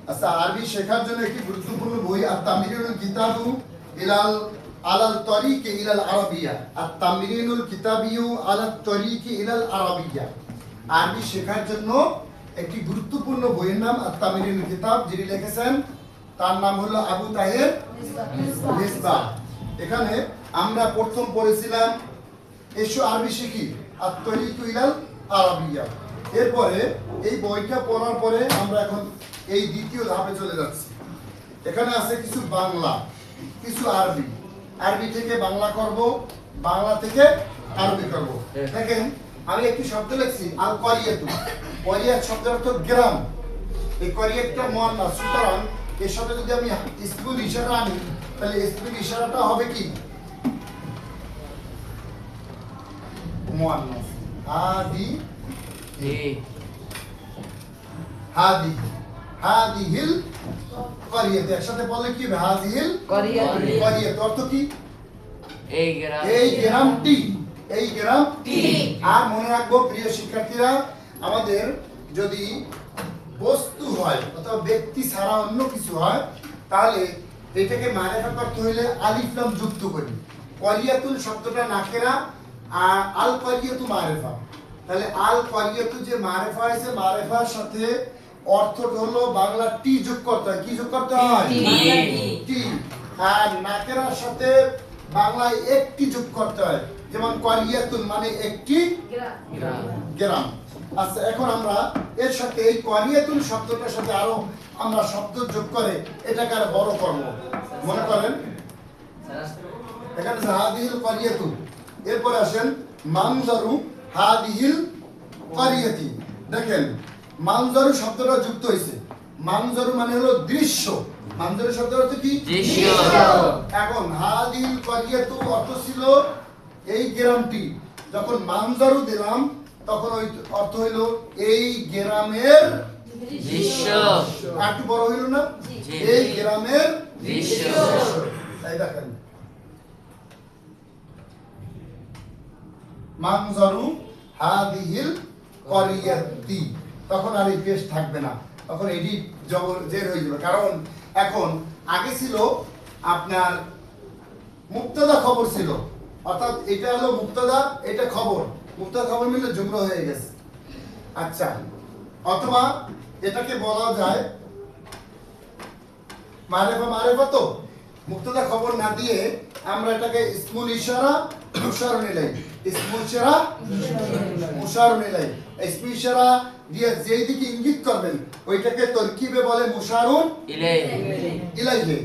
আচ্ছা, আরবি শেখার জন্য একটি গুরুত্বপূর্ণ বই আত-তামরিনুল কিতাবু আলাল তরিকি ইলাল আরাবিয়া। আত-তামরিনুল কিতাবিয়ু আলাত তরিকি ইলাল আরাবিয়া। আরবি শেখার জন্য একটি গুরুত্বপূর্ণ বইয়ের নাম আত-তামরিনুল কিতাব। যিনি লিখেছেন তার নাম হলো আবু তাহের মিসবাহ। এখানে আমরা প্রথম পড়েছিলাম এসো আরবি শিখি আত-তরিকু ইলাল আরাবিয়া। এরপরে এই বইটা পড়ার পরে আমরা এখন এই দ্বিতীয় ধাপে চলে যাচ্ছি। এখানে আছে কিছু বাংলা, কিছু আরবি। আরবি থেকে বাংলা করব, বাংলা থেকে আরবি করব। দেখেন আমি একটি শব্দ লিখছি আল করিয়াতু। করিয়াত শব্দের অর্থ গ্রাম। এই করিয়াতটা মুয়ান্নাস, সুতরাং এর সাথে যদি আমি ইসমুল ইশারা আনি তাহলে ইসমুল ইশারাটা হবে কি মুয়ান্নাস। হাদি হাদি হাদিহিল করিয়াত। একসাথে বললে কি হবে? হাদিহিল করিয়াত অর্থ কি? এই গ্রাম, এই গ্রামটি, এই গ্রামটি। আর মনে রাখবো প্রিয় শিক্ষার্থীরা, আমাদের যদি বস্তু হয় অথবা ব্যক্তি ছাড়া অন্য কিছু হয় তাহলে এটাকে মারিফা করতে হইলে আলিফ লাম যুক্ত করি। করিয়াতুল শব্দটা নাকেরা আর আল করিয়াতু মারিফা। তাহলে আল করিয়াতু যে মারিফা আছে, মারিফার সাথে অর্থটা হলো বাংলা টি যোগ করতে হয়। কি যোগ করতে হয়? টি। আর নাকেরার সাথে বাংলায় একটি যোগ করতে হয়, যেমন করিয়াতুন মানে একটি গ্রাম। আচ্ছা, এখন আমরা এর সাথে এই করিয়াতুন শব্দটার সাথে আরো আমরা শব্দ যোগ করে এটাকে আরো বড় করব। মনে করেন এখানে হাদিহিল করিয়াতু, এরপরে আসেন মানজারু হাদিহিল করিয়াতি। দেখেন মানজারু শব্দটা যুক্ত হয়েছে। মানজারু মানে হলো দৃশ্য। মানজারু শব্দের অর্থ কি? দৃশ্য। এখন হাদিহিল করিয়াতু অর্থ ছিল এই গ্রামটি। যখন মানজারু দিলাম তখন ওই অর্থ হইল এই গ্রামের দৃশ্য। একটু বড় হইল না? জি। এই গ্রামের দৃশ্য। তাই দেখেন মানজারু হাদিহিল করিয়াতি, তখন আর এই পেশ থাকবে না, তখন এডি জবর জের হয়ে যাবে। কারণ এখন আগে ছিল আপনার মুক্তাদা খবর ছিল, অর্থাৎ এটা হলো মুক্তাদা, এটা খবর। মুক্তাদা খবর মিলে জুমলা হয়ে গেছে। আচ্ছা, অথবা এটাকে বলা যায় মারিফা। মারিফা তো মুক্তাদা খবর না দিয়ে আমরা এটাকে ইসমুল ইশারা মুশারুন ইলাই, ইসমুল ইশারা মুশারুন ইলাই। ইসমুল ইশারা দিয়ে যেই দিকে ইঙ্গিত করবেন ওইটাকে তরকিবে বলে মুশারুন ইলাইহি।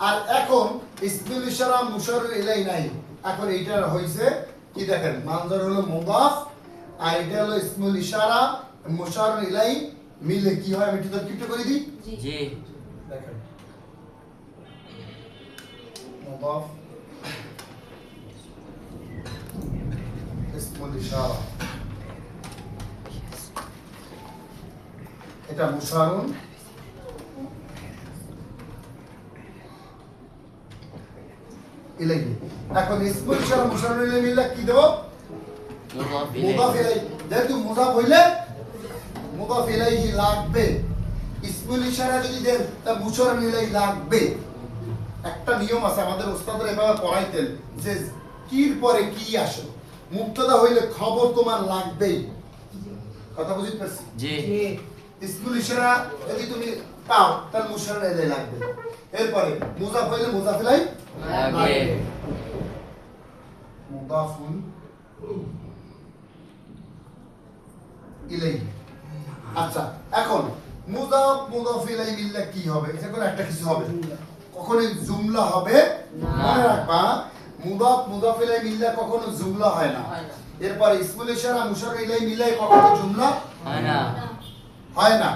আর এখন ইসমুল ইশারা মুশারুন ইলাই নাই, এখন এইটা হইছে কি দেখেন মানজার হলো মুদাফ আর এটা হলো ইসমুল ইশারা মুশারুন ইলাই মিলে কি হয়? আমি একটু তরকিবটা করে দিই। জি। দেখেন মুদাফ ইসমুল ইশারা, এটা মুশারুন ইলাইহি। এখন ইসমুল ইশারা মুশারুন ইলাইহি মিলে কি দেব? মুদাফ ইলাইহি। যেহেতু মুদাফ হইলে মুদাফ ইলাইহি লাগবে। ইসমুল ইশারা যদি দেন তা মুশারুন ইলাইহি লাগবে। একটা নিয়ম আছে, আমাদের ওস্তাদরা এভাবে পড়াইতেন যে কির পরে কি আসে। মুক্তাদা হইলে খবর তোমার লাগবেই। কথা বুঝতে পারছি? জি। ইসমুল ইশারা যদি তুমি পাও তাহলে মুশারুন ইলাইহি লাগবে। এরপরে মুজাফ হইলে মুজাফ ইলাইহি লাগবে। মুদাফুন ইলাইহি। আচ্ছা, এখন মুদাফ মুদাফ ইলাইহি মিললে কি হবে? এটা করে একটা কিছু হবে, কখনোই জুমলা হবে না। মনে রাখবা মুদাফ মুদাফ ইলাইহি মিললে কখনো জুমলা হয় না। এরপরে ইসমুল ইশারা মুশারুন ইলাইহি মিললে কখনো জুমলা হয় না। হয় না,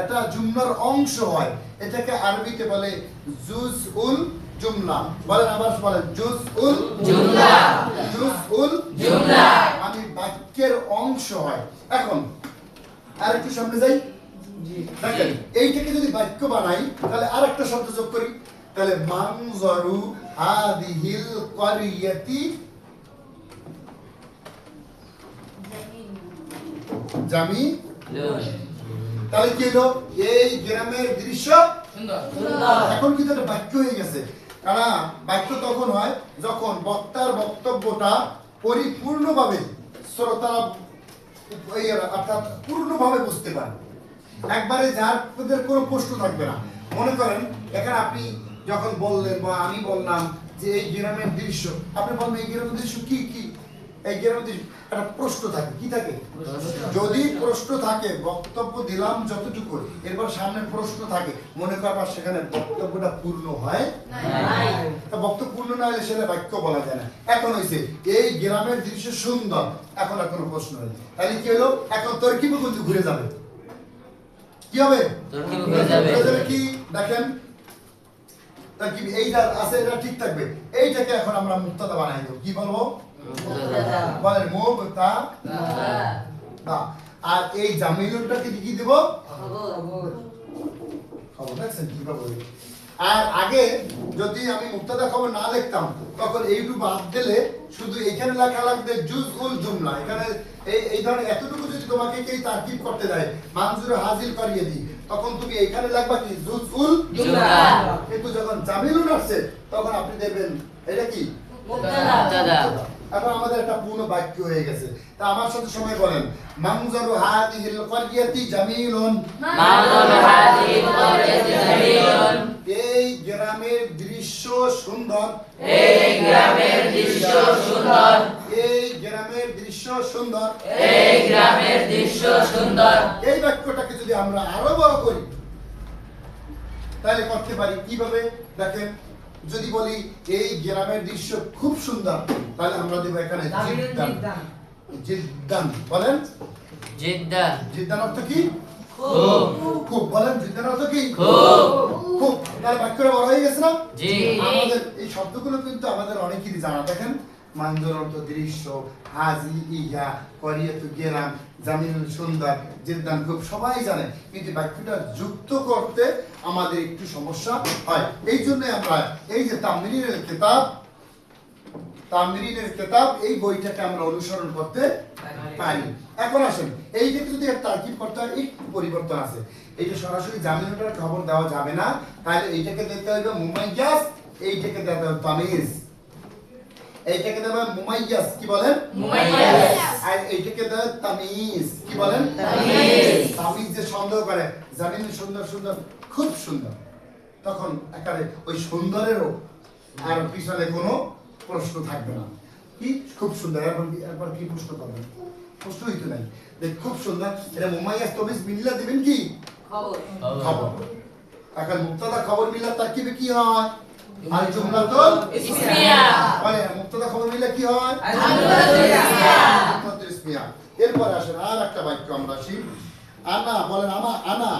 এটা জুমলার অংশ হয়। এটাকে আরবিতে বলে জুজউল জুমলা। বলেন, আবার বলেন জুজউল জুমলা। জুজউল জুমলা। মানে বাক্যের অংশ হয়। এখন আরেকটু সামনে যাই। দেখেন এইটাকে যদি বাক্য বানাই তাহলে আরেকটা শব্দ যোগ করি, তাহলে মানজারু হাদিহিল করিয়াতি জামি তাহলে কি হলো এই গ্রামের দৃশ্য সুন্দর এখন কিন্তু একটা বাক্য হয়ে গেছে। কারণ বাক্য তখন হয় যখন বক্তার বক্তব্যটা পরিপূর্ণভাবে শ্রোতারা অর্থাৎ পূর্ণভাবে বুঝতে পারে, একবারে যার কোনো প্রশ্ন থাকবে না। মনে করেন এখানে আপনি যখন বললেন বা আমি বললাম যে এই গ্রামের দৃশ্য, আপনি বলবেন এই গ্রামের দৃশ্য কি কি, এই গ্রামের দৃশ্য একটা প্রশ্ন থাকে, কি থাকে? যদি প্রশ্ন থাকে, বক্তব্য দিলাম যতটুকু, এরপর সামনে প্রশ্ন থাকে, মনে করবার সেখানে বক্তব্যটা পূর্ণ হয় তা বক্তব্য পূর্ণ না হলে সেটা বাক্য বলা যায় না। এখন হয়েছে এই গ্রামের দৃশ্য সুন্দর, এখন আর কোনো প্রশ্ন নেই, তাহলে কি হলো এখন তরকিব কিন্তু ঘুরে যাবে। কি হবে? তরকিব ঘুরে যাবে। কি দেখেন তরকিব এইটা আছে, এটা ঠিক থাকবে, এইটাকে এখন আমরা মুক্তাদা বানাই দেব। কি বলবো? বলেন মুক্তাদা। আর এই জামিলুনটাকে কি দেব? খবর। দেখছেন কিভাবে? আর আগে যদি আমি মুক্তাদা খবর না লিখতাম তখন এইটুকু বাদ দিলে শুধু এখানে লেখা লাগবে জুজউল জুমলা। এখানে এই ধরনের এতটুকু যদি তোমাকে কেউ তারকিব করতে দেয়, মানজুর হাজির করিয়ে দিই, তখন তুমি এখানে লিখবা কি জুজউল জুমলা। কিন্তু যখন জামিলুন আসছে তখন আপনি দেখবেন এটা কি মুক্তাদা। এখন আমাদের একটা পূর্ণ বাক্য হয়ে গেছে। তা আমার সাথে সময় বলেন, মানজুরু হাদিহিল ক্বরিয়াতি জামিলুন। মানজুরু হাদিহিল ক্বরিয়াতি জামিলুন। এই গ্রামের দৃশ্য সুন্দর। এই গ্রামের দৃশ্য সুন্দর। এই গ্রামের দৃশ্য সুন্দর। এই গ্রামের দৃশ্য সুন্দর। এই বাক্যটাকে যদি আমরা আরো বড় করি তাহলে করতে পারি কিভাবে? দেখেন, যদি বলি এই গ্রামের দৃশ্য খুব সুন্দর, তাহলে আমরা দেব এখানে জিদ্দান। জিদ্দান বলেন। জিদ্দান। জিদ্দান অর্থ কি? খুব। খুব। বলেন জিদ্দান অর্থ কি? খুব। খুব। তাহলে বাক্যটা বড় হয়ে গেছে না? জি। আমাদের এই শব্দগুলো কিন্তু আমাদের অনেকেরই জানা। দেখেন, মানজুর অর্থ দৃশ্য, হাজি ইহা, করিয়াতু গ্রাম, জামিলুন সুন্দর, জিদ্দান খুব, সবাই জানে, কিন্তু বাক্যটা যুক্ত করতে আমাদের একটু সমস্যা হয়। এই জন্য আমরা এই যে তামরিনের কিতাব এই বইটাকে আমরা অনুসরণ করতে পারি। এখন আসেন এইটাকে যদি একটা তারকিব করতে হয়, একটু পরিবর্তন আছে। এইটা সরাসরি জামিলুনের খবর দেওয়া যাবে না, তাহলে এইটাকে দিতে হবে মুমাইয়াজ, এইটাকে দিতে হবে তামিজ। এইটাকে দেব মুমাইয়াজ, কি বলেন? মুমাইয়াজ। আর এইটাকে দেব তামিজ, কি বলেন? তামিজ। তামিজ যে সন্দেহ করে জামিল সুন্দর সুন্দর খুব সুন্দর, তখন একেবারে ওই সুন্দরেরও আর পিছনে কোনো প্রশ্ন থাকবে না। কি খুব সুন্দর, একবার কি প্রশ্ন করবেন? প্রশ্ন হইতো নাই, দেখ খুব সুন্দর, এটা মুমাইয়াজ তামিজ মিল্লা দিবেন কি? খবর। এখন মুক্তাদা খবর মিল্লা তারকিবে কি হয়? আল জুমলাতুল ইসমিয়া। মানে মুক্তাদা খবর মিল্লা কি হয়? আল জুমলাতুল ইসমিয়া। জুমলাতুল ইসমিয়া। এরপরে আসেন আর একটা বাক্য আমরা আসি। আনা বলেন, আনা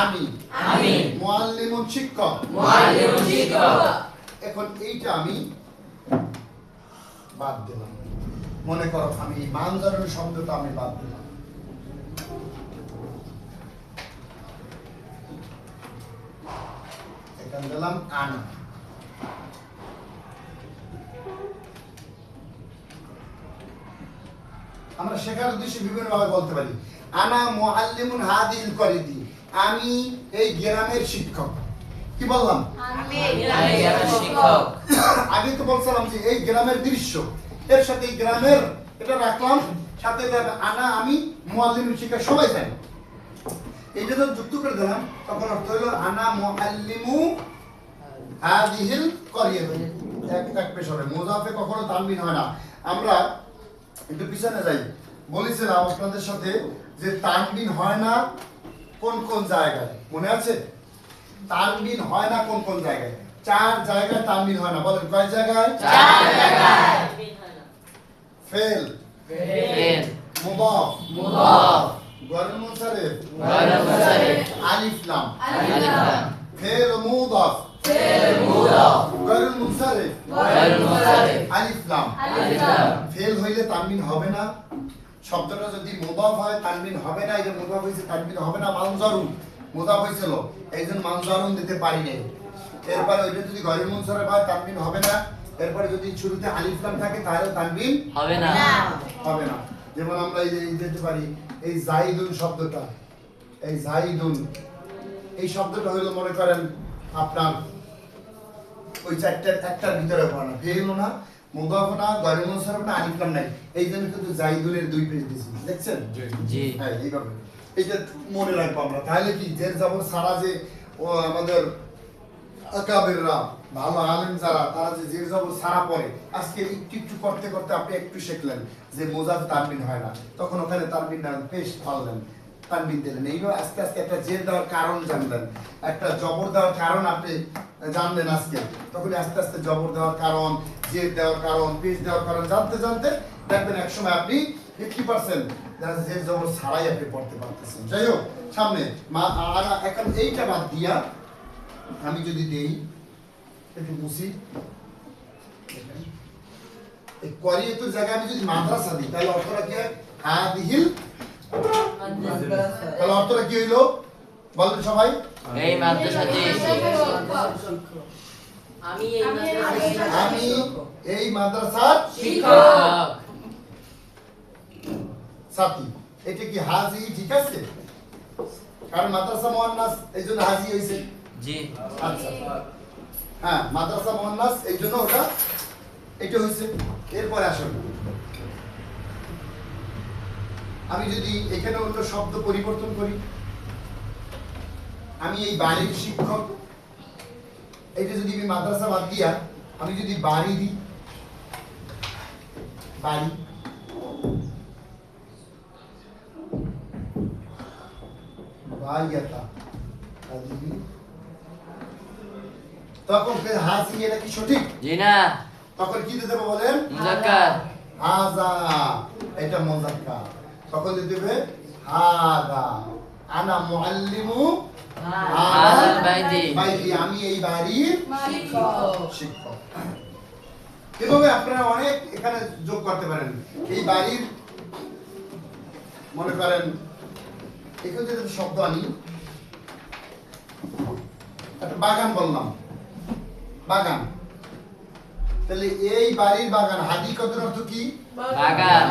আমি। আমি। মুআল্লিমুন শিক্ষক। মুআল্লিমুন শিক্ষক। এখন এইটা আমি বাদ দিলাম। মনে করো আমি মানজারুল শব্দটা আমি বাদ দিলাম। এখানে দিলাম আনা। আমরা শেখার উদ্দেশ্যে বিভিন্ন ভাবে বলতে পারি। আনা মুআল্লিমুন হাদিল করিদি, আমি এই গ্রামের শিক্ষক। কি বললাম? আমি গ্রামের শিক্ষক। আগে তো বলছিলাম যে এই গ্রামের দৃশ্য, এর সাথে এই গ্রামের এটা রাখলাম, সাথে আনা আমি মুআল্লিমুন শিক্ষক, সবাই জানে। এইটা যখন যুক্ত করে দিলাম তখন অর্থ হলো আনা মুআল্লিমু হাদিহিল করিয়াতি। এক পেশ হবে, মুজাফে কখনো তানবিন হয় না। আমরা একটু পিছনে যাই, বলেছিলাম আপনাদের সাথে যে তানবিন হয় না কোন কোন জায়গায়, মনে আছে? তানবিন হয় না কোন কোন জায়গায়? 4 জায়গায় তানবিন হয় না। বলেন কয় জায়গায়? 4 জায়গায়। ফেল, ফেল, মুদাফ, মুদাফ, গয়রুল মুনসারিফ, গয়রুল মুনসারিফ, আলিফ লাম, আলিফ লাম, ফেল মুদাফ, ফেল মুদাফ, গয়রুল মুনসারিফ, গয়রুল মুনসারিফ, আলিফ লাম। আলিফ লাম। ফেল হইলে তানবিন হবে না। শব্দটা যদি মুদাফ হয় তানবিন হবে না। এই যে মুদাফ হইছে তানবিন হবে না। মানজারুন মুদাফ হইছিল, এইজন্য মানজারুন দিতে পারি নাই। এরপরে ওইটা যদি গয়রুল মুনসারিফ হয় তানবিন হবে না। এরপরে যদি শুরুতে আলিফ লাম থাকে তাহলে তানবিন হবে না। হবে না। যেমন আমরা এই যে দিতে পারি এই জাইদুন শব্দটা, এই জাইদুন এই শব্দটা হলো মনে করেন আপনার ওই একটার ভিতরে পড়া ফেল না মুদাফ না গায়রুল মুনসারিফ না আলিফ লাম নাই এই জন্য কিন্তু জাইদুনের দুই পেজ দিয়েছি দেখছেন জি হ্যাঁ এইভাবে এটা মনে রাখবো আমরা তাহলে কি জের জবর সারা যে ও আমাদের আকাবেররা ভালো আলেম যারা তারা যে জের জবর সারা পড়ে আজকে একটু একটু করতে করতে আপনি একটু শিখলেন যে মোজাফ তানবিন হয় না তখন ওখানে তানবিন না পেশ পারলেন তানবিন দিলেন এইভাবে আস্তে আস্তে একটা জের দেওয়ার কারণ জানলেন একটা জবর দেওয়ার কারণ আপনি জানলেন আজকে তখন আস্তে আস্তে জবর দেওয়ার কারণ জের দেওয়ার কারণ পেশ দেওয়ার কারণ জানতে জানতে দেখবেন একসময় আপনি 50% জের জবর ছাড়াই আপনি পড়তে পারতেছেন যাই হোক সামনে এখন এইটা বাদ দিয়া আমি যদি দেই একটু মুসি এই কোয়ারিয়াতুর জায়গায় আমি যদি মাদ্রাসা দিই তাহলে অর্থটা কি হয় হাদিহিল তাহলে অর্থটা কি হইলো বলেন সবাই এই মাদ্রাসাতে আমি আমি এই মাদ্রাসার শিক্ষক সাথী এটা কি হাজি ঠিক আছে কারণ মাদ্রাসা মুয়ান্নাস এই জন্য হাজি হইছে জি আচ্ছা হ্যাঁ মাদ্রাসা মুয়ান্নাস এই জন্য ওটা এটা হইছে এরপরে আসুন আমি যদি এখানে অন্য শব্দ পরিবর্তন করি আমি এই বাড়ির শিক্ষক এটা যদি আমি মাদ্রাসা বাদ দিয়া আমি যদি বাড়ি দিই বাড়ি বাড়িয়াতা তখন হাসি এটা কি সঠিক জি না তখন কি দিতে হবে বলেন মুজাক্কার হাজা এটা মুজাক্কার তখন দিতে হবে হাদা আনা মুআল্লিমু হাযাল বাইতি বাইতি আমি এই বাড়ির শিক্ষক শিক্ষক এভাবে আপনারা অনেক এখানে যোগ করতে পারেন এই বাড়ির মনে করেন এখানে যদি শব্দ আনি একটা বাগান বললাম বাগান তাহলে এই বাড়ির বাগান হাদিকতের অর্থ কি বাগান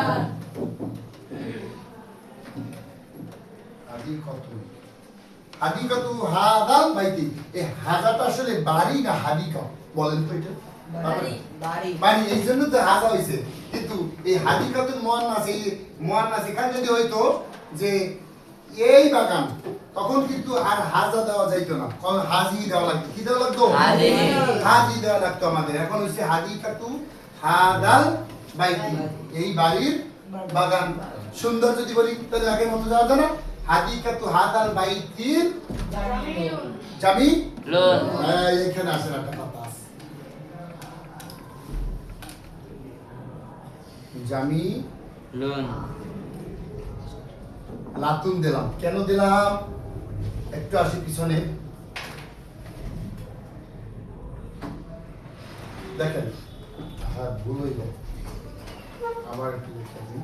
হাদিকতু হাদাল বাইতি এই হাজাটা আসলে বাড়ি না হাদিকা বলেন তো এটা বাড়ি এই জন্য তো হাজা হইছে কিন্তু এই হাদিকাতুল মুআন্নাস এই মুআন্নাস এখানে যদি হইতো যে এই বাগান তখন কিন্তু আর হাজা দেওয়া যাইতো না কারণ হাজি দেওয়া লাগতো কি দেওয়া লাগতো হাজি। হাজি দেওয়া লাগতো আমাদের এখন হইছে হাদিকাতু হাদাল বাইতি এই বাড়ির বাগান সুন্দর যদি বলি তাহলে আগের মতো যাওয়া যায় না হাদিকাতু হাদাল বাইতির জামি লুন এখানে আসেন একটা কথা আছে জামি লুন লাতুন দিলাম কেন দিলাম একটু আসি পিছনে দেখেন হ্যাঁ ভুল হয়ে যায় আবার একটু দেখে দিই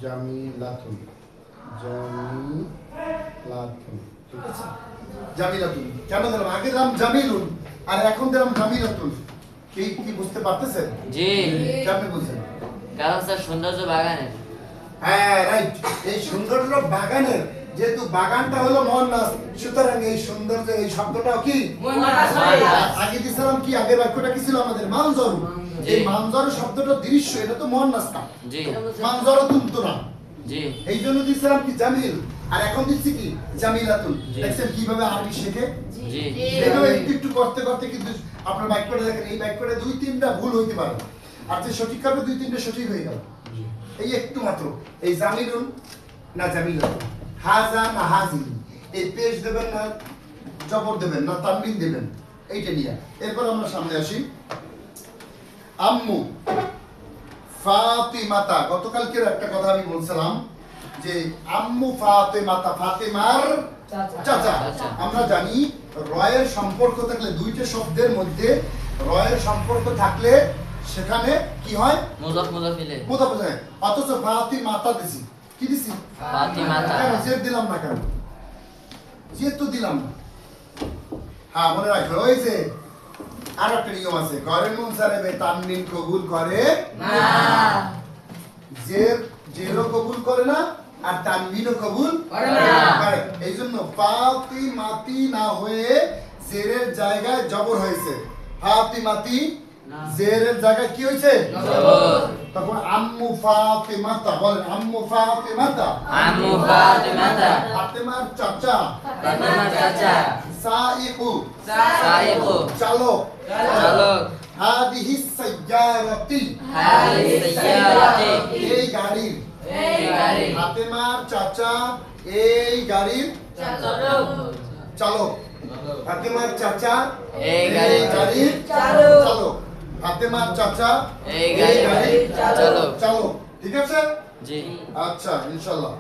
জামি লাতুন ঠিক আছে জামিলাতুন কেন দিলাম আগে দিলাম জামিলুন আর এখন দিলাম জামিলাতুন কি কি বুঝতে পারতেছেন জি কেমনে বুঝছেন কারণ স্যার সৌন্দর্য বাগানের হ্যাঁ রাইট এই সৌন্দর্য বাগানের যেহেতু বাগানটা হলো মুআন্নাস সুতরাং এই সৌন্দর্য এই শব্দটাও কি আগে দিছিলাম কি আগের বাক্যটা কি ছিল আমাদের মানজরু জি। এই মানজরু শব্দটা দৃশ্য এটা তো মুআন্নাস না জি মানজরু তুনতুনা জি এই জন্য দিছিলাম কি জামিল আর এখন দিচ্ছি কি জামিলাতুন জি। দেখছেন কিভাবে আরবি শেখে জি এইভাবে একটু একটু করতে করতে কিন্তু আপনার বাক্যটা দেখেন এই বাক্যটা দুই তিনটা ভুল হইতে পারে আর যে সঠিক করবে দুই তিনটা সঠিক হয়ে গেল এই একটু মাত্র এই জামিলুন না জামিলাতুন হাজা না হাজি এই পেশ দেবেন না জবর দেবেন না তানবিন দেবেন এইটা নিয়ে এরপর আমরা সামনে আসি আম্মু ফাতিমাতা গতকালকের একটা কথা আমি বলছিলাম যে আম্মু ফাতিমাতা ফাতিমার চাচা আমরা জানি রয়ের সম্পর্ক থাকলে দুইটা শব্দের মধ্যে রয়ের সম্পর্ক থাকলে সেখানে কি হয় মুজাফ মুজাফিলে কোথা বোঝায় অথচ ফাতিমাতা দিছি কি দিছি ফাতিমাতা কেন জেদ দিলাম না কেন জেদ তো দিলাম না হ্যাঁ মনে রাখবে ওই যে আর একটা নিয়ম আছে গয়রুল মুনসারিফে তানবিন কবুল করে না জের জেরও কবুল করে না আর তানবিনও কবুল করে না। করে। এই জন্য ফাতিমাতি না হয়ে জেরের জায়গায় জবর হয়েছে। ফাতিমাতি জেরের জায়গায় কি হয়েছে? জবর। তখন আম্মু ফাতিমাতা বলেন, আম্মু ফাতিমাতা। আম্মু ফাতিমাতা। ফাতেমার চাচা। ফাতেমার চাচা। সাইকু সাইকু। চালক। চালক। হাদিহি সাইয়ারাতি হাদিহি সাইয়ারাতি। এই গাড়ির। এই গাড়ি। ফাতেমার চাচা এই গাড়ির চালক। চালক। ফাতেমার চাচা এই গাড়ির চালক। ফাতেমার চাচা এই গাড়ির চালক। চালক। ঠিক আছে? জি। আচ্ছা, ইনশাআল্লাহ।